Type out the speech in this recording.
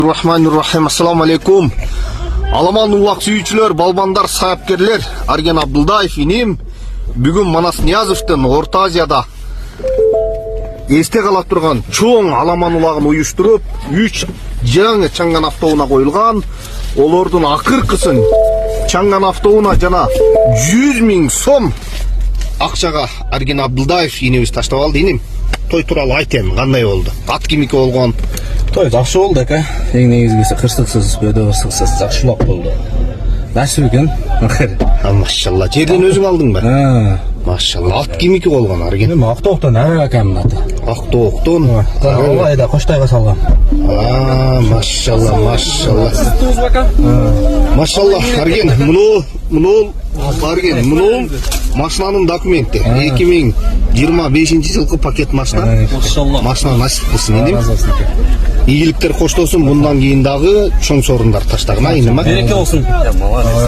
Рахманир-рахим. Ассаламу алейкум. Аламан улак сүйүүчүлөр, балбандар, саяпкерлер. Арген Абдулдаев иним. Бүгүн Манас Ниязовдун Орто Азияда эсте кала турган чоң аламан улагын уюштуруп, 3 жаңы чаңган автоуна коюлган. Олордун акыркысын чаңган автоуна жана 100 000 сом акчага Арген Абдулдаев инебиз таштап алды. Иним, той тууралуу айтем, кандай болду? Ат кимики болгон? Той жакшы болду эке. Эң негизгиси кырсыксыз, бөдө кырсыксыз жакшылап болду. Насип экен. Машалла. Жерден өзүң алдыңбы? Машалла. Ат кимики болгон Арген? Эми Актооктон Арак акамдын аты. Актооктон. Алайда Коштайга салгам. Машалла, машалла. Туз бака? Машалла, Арген, муну Арген, муну машинанын документи. 2025-жылкы пакет машина. Машалла. Машина насип кылсын иним. Ийгиликтер коштолсун, мындан кийин дагы чоң сорундар таштагына иним. Береке болсун.